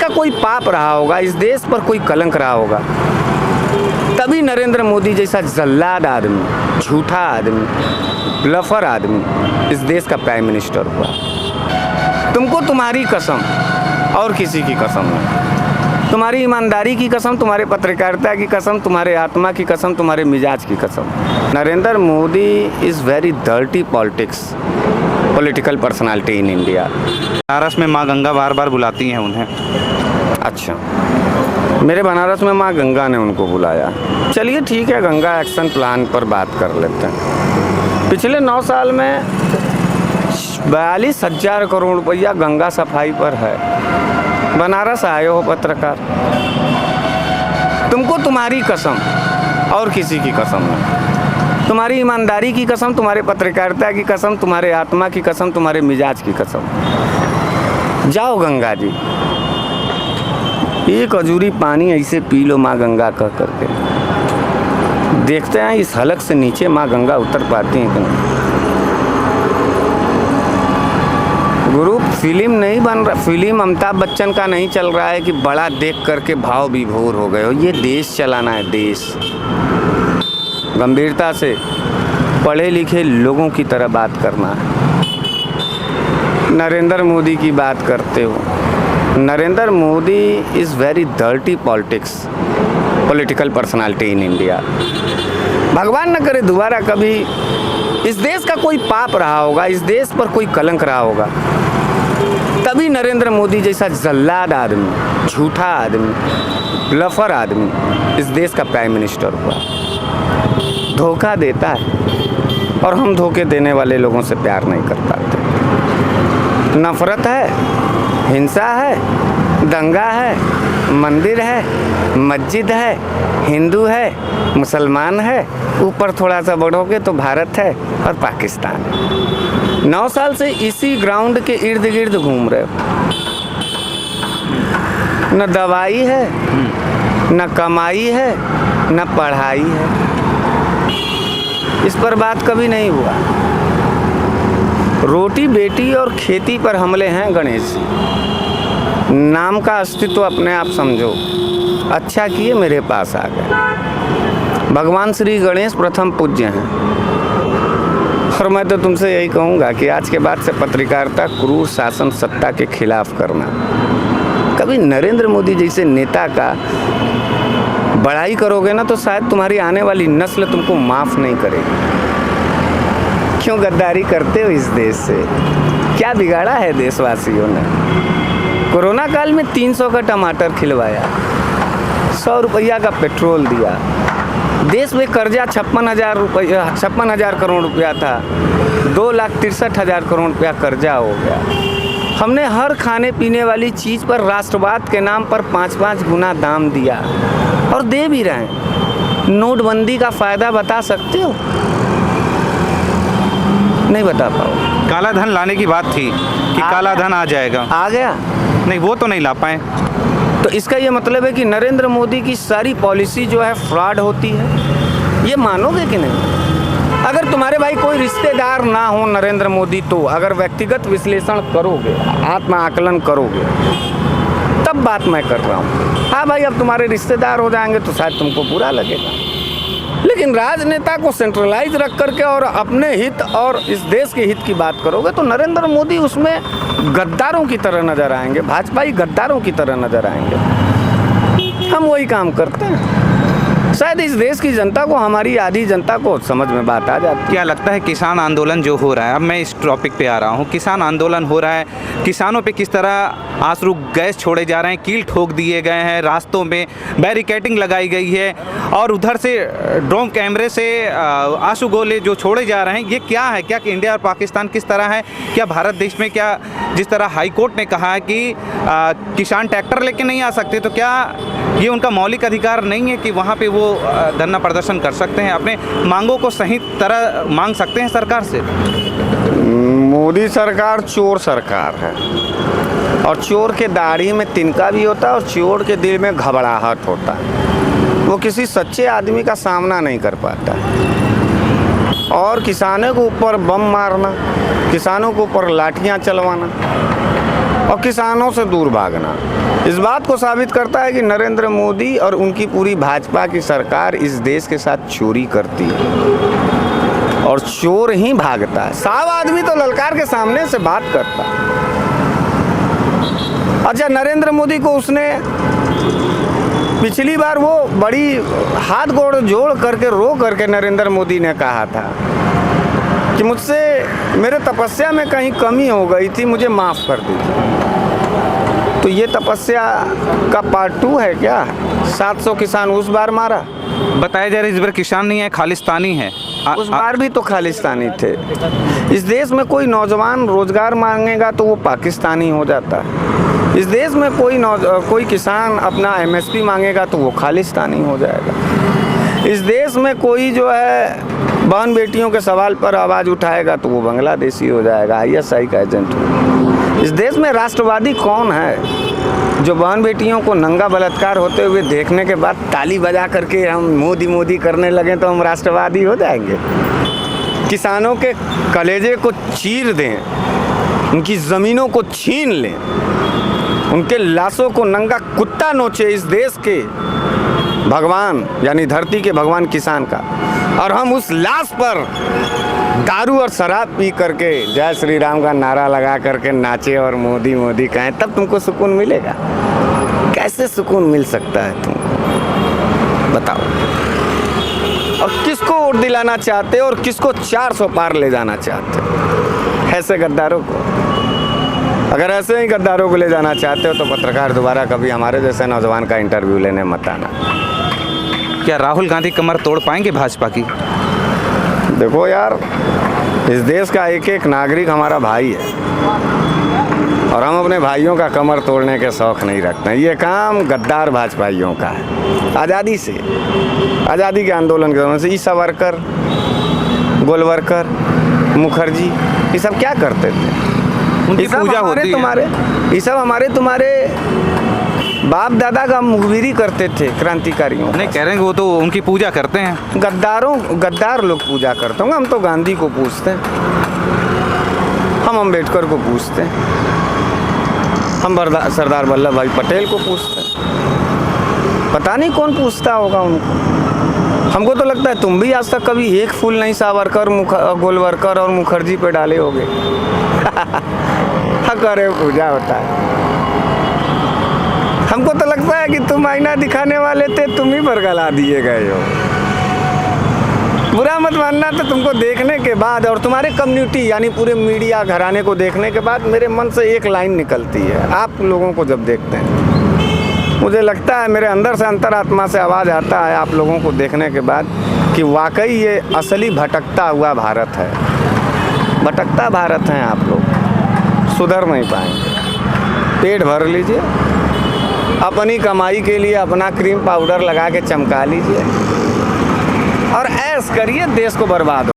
का कोई पाप रहा होगा, इस देश पर कोई कलंक रहा होगा, तभी नरेंद्र मोदी जैसा जल्लाद आदमी, झूठा आदमी, ब्लफर आदमी इस देश का प्राइम मिनिस्टर हुआ। तुमको तुम्हारी कसम और किसी की कसम नहीं, तुम्हारी ईमानदारी की कसम, तुम्हारे पत्रकारिता की कसम, तुम्हारे आत्मा की कसम, तुम्हारे मिजाज की कसम। Narendra Modi is very dirty political personality in India. Banaras में माँ गंगा बार बार बुलाती हैं उन्हें। अच्छा, मेरे बनारस में माँ गंगा ने उनको बुलाया। चलिए ठीक है, गंगा एक्शन प्लान पर बात कर लेते हैं। पिछले 9 साल में 42,000 करोड़ रुपया गंगा सफाई पर है। बनारस आए हो पत्रकार, तुमको तुम्हारी कसम और किसी की कसम नहीं, तुम्हारी ईमानदारी की कसम, तुम्हारे पत्रकारिता की कसम, तुम्हारे आत्मा की कसम, तुम्हारे मिजाज की कसम। जाओ गंगा जी, एक अजूरी पानी ऐसे पी लो माँ गंगा कह करके, देखते हैं इस हलक से नीचे माँ गंगा उतर पाती हैं कि नहीं। गुरु, फिल्म नहीं बन रहा, फिल्म अमिताभ बच्चन का नहीं चल रहा है कि बड़ा देख करके भाव विभोर हो गए हो। ये देश चलाना है, देश। गंभीरता से पढ़े लिखे लोगों की तरह बात करना है। नरेंद्र मोदी की बात करते हो, Narendra Modi is very dirty political personality in India. भगवान न करे दोबारा कभी इस देश का कोई पाप रहा होगा, इस देश पर कोई कलंक रहा होगा, तभी नरेंद्र मोदी जैसा जल्लाद आदमी, झूठा आदमी, ब्लफर आदमी इस देश का प्राइम मिनिस्टर हुआ। धोखा देता है और हम धोखे देने वाले लोगों से प्यार नहीं कर पाते। नफरत है, हिंसा है, दंगा है, मंदिर है, मस्जिद है, हिंदू है, मुसलमान है, ऊपर थोड़ा सा बढ़ोगे तो भारत है और पाकिस्तान। 9 साल से इसी ग्राउंड के इर्द गिर्द घूम रहे हो। न दवाई है, न कमाई है, न पढ़ाई है। इस पर बात कभी नहीं हुआ। रोटी बेटी और खेती पर हमले हैं गणेश जी। नाम का अस्तित्व अपने आप समझो। अच्छा किए मेरे पास आ गए। भगवान श्री गणेश प्रथम पूज्य हैं। और मैं तो तुमसे यही कहूँगा कि आज के बाद से पत्रकारिता क्रूर शासन सत्ता के खिलाफ करना। कभी नरेंद्र मोदी जैसे नेता का बड़ाई करोगे ना तो शायद तुम्हारी आने वाली नस्ल तुमको माफ़ नहीं करेगी। क्यों गद्दारी करते हो इस देश से? क्या बिगाड़ा है देशवासियों ने? कोरोना काल में 300 का टमाटर खिलवाया, 100 रुपया का पेट्रोल दिया। देश में कर्जा 56,000 करोड़ रुपया था, 2,63,000 करोड़ रुपया कर्जा हो गया। हमने हर खाने पीने वाली चीज़ पर राष्ट्रवाद के नाम पर 5-5 गुना दाम दिया और दे भी रहे हैं। नोटबंदी का फ़ायदा बता सकते हो? नहीं बता पाओ। काला धन लाने की बात थी कि काला धन आ जाएगा, आ गया नहीं वो तो नहीं ला पाए। तो इसका ये मतलब है कि नरेंद्र मोदी की सारी पॉलिसी जो है फ्रॉड होती है। ये मानोगे कि नहीं? अगर तुम्हारे भाई कोई रिश्तेदार ना हो नरेंद्र मोदी, तो अगर व्यक्तिगत विश्लेषण करोगे, आत्म आकलन करोगे, तब बात मैं कर रहा हूँ। हाँ भाई, अब तुम्हारे रिश्तेदार हो जाएंगे तो शायद तुमको बुरा लगेगा, लेकिन राजनेता को सेंट्रलाइज रख करके और अपने हित और इस देश के हित की बात करोगे तो नरेंद्र मोदी उसमें गद्दारों की तरह नजर आएंगे, भाजपाई गद्दारों की तरह नजर आएंगे। हम वही काम करते हैं। शायद इस देश की जनता को, हमारी आधी जनता को समझ में बात आ जाती है। क्या लगता है किसान आंदोलन जो हो रहा है, अब मैं इस टॉपिक पे आ रहा हूँ, किसान आंदोलन हो रहा है, किसानों पे किस तरह आंसू गैस छोड़े जा रहे हैं, कील ठोक दिए गए हैं, रास्तों में बैरिकेडिंग लगाई गई है और उधर से ड्रोन कैमरे से आंसू गोले जो छोड़े जा रहे हैं, ये क्या है? क्या इंडिया और पाकिस्तान किस तरह है? क्या भारत देश में, क्या जिस तरह हाई कोर्ट ने कहा है कि किसान ट्रैक्टर लेके नहीं आ सकते, तो क्या ये उनका मौलिक अधिकार नहीं है कि वहाँ पे वो धरना प्रदर्शन कर सकते हैं, अपने मांगों को सही तरह मांग सकते हैं सरकार से? मोदी सरकार चोर सरकार है और चोर के दाढ़ी में तिनका भी होता है और चोर के दिल में घबराहट होता है। वो किसी सच्चे आदमी का सामना नहीं कर पाता। और किसानों के ऊपर बम मारना, किसानों के ऊपर लाठियाँ चलवाना, और किसानों से दूर भागना इस बात को साबित करता है कि नरेंद्र मोदी और उनकी पूरी भाजपा की सरकार इस देश के साथ चोरी करती है और चोर ही भागता है। साव आदमी तो ललकार के सामने से बात करता है। अच्छा, नरेंद्र मोदी को उसने पिछली बार वो बड़ी हाथ गोड़ जोड़ करके रो करके नरेंद्र मोदी ने कहा था कि मुझसे मेरे तपस्या में कहीं कमी हो गई थी, मुझे माफ़ कर दीजिए। तो ये तपस्या का पार्ट 2 है क्या? 700 किसान उस बार मारा, बताया जा रहा है इस बार किसान नहीं है, खालिस्तानी है। उस बार भी तो खालिस्तानी थे। इस देश में कोई नौजवान रोजगार मांगेगा तो वो पाकिस्तानी हो जाता है। इस देश में कोई किसान अपना MSP मांगेगा तो वो खालिस्तानी हो जाएगा। इस देश में कोई जो है बहन बेटियों के सवाल पर आवाज़ उठाएगा तो वो बांग्लादेशी हो जाएगा, ISI का एजेंट हो। इस देश में राष्ट्रवादी कौन है जो बहन बेटियों को नंगा बलात्कार होते हुए देखने के बाद ताली बजा करके हम मोदी मोदी करने लगे तो हम राष्ट्रवादी हो जाएंगे? किसानों के कलेजे को चीर दें, उनकी ज़मीनों को छीन लें, उनके लाशों को नंगा कुत्ता नोचे इस देश के भगवान यानी धरती के भगवान किसान का, और हम उस लाश पर दारू और शराब पी करके जय श्री राम का नारा लगा करके नाचे और मोदी मोदी कहें, तब तुमको सुकून मिलेगा? कैसे सुकून मिल सकता है तुमको, बताओ? और किसको वोट दिलाना चाहते हो और किसको 400 पार ले जाना चाहते हो? ऐसे गद्दारों को? अगर ऐसे ही गद्दारों को ले जाना चाहते हो तो पत्रकार दोबारा कभी हमारे जैसे नौजवान का इंटरव्यू लेने मत आना। क्या राहुल गांधी कमर तोड़ पाएंगे भाजपा की? देखो यार, इस देश का एक एक नागरिक हमारा भाई है और हम अपने भाइयों का कमर तोड़ने के शौक़ नहीं रखते हैं। ये काम गद्दार भाजपाइयों का है। आज़ादी के आंदोलन के दौरान से सावरकर, गोलवरकर, मुखर्जी, ये सब क्या करते थे? उनकी पूजा होती है। ये सब हमारे तुम्हारे बाप दादा का मुखबिरी करते थे क्रांतिकारियों। नहीं कह रहे हैं वो तो उनकी पूजा करते हैं। गद्दार लोग पूजा करते होंगे। हम तो गांधी को पूछते हैं, हम अम्बेडकर को पूछते हैं, हम सरदार वल्लभ भाई पटेल को पूछते हैं। पता नहीं कौन पूछता होगा उनको। हमको तो लगता है तुम भी आज तक कभी एक फूल नहीं सावरकर, गोलवरकर और मुखर्जी पे डाले होगे। करे पूजा होता है। हमको तो लगता है कि तुम आईना दिखाने वाले थे, तुम ही पर गला दिए गए हो। बुरा मत मानना, तो तुमको देखने के बाद और तुम्हारे कम्युनिटी यानी पूरे मीडिया घराने को देखने के बाद मेरे मन से एक लाइन निकलती है। आप लोगों को जब देखते हैं मुझे लगता है, मेरे अंदर से अंतरात्मा से आवाज़ आता है आप लोगों को देखने के बाद कि वाकई ये असली भटकता हुआ भारत है। भटकता भारत हैं आप लोग, सुधर नहीं पाएंगे। पेट भर लीजिए, अपनी कमाई के लिए अपना क्रीम पाउडर लगा के चमका लीजिए और ऐश करिए, देश को बर्बाद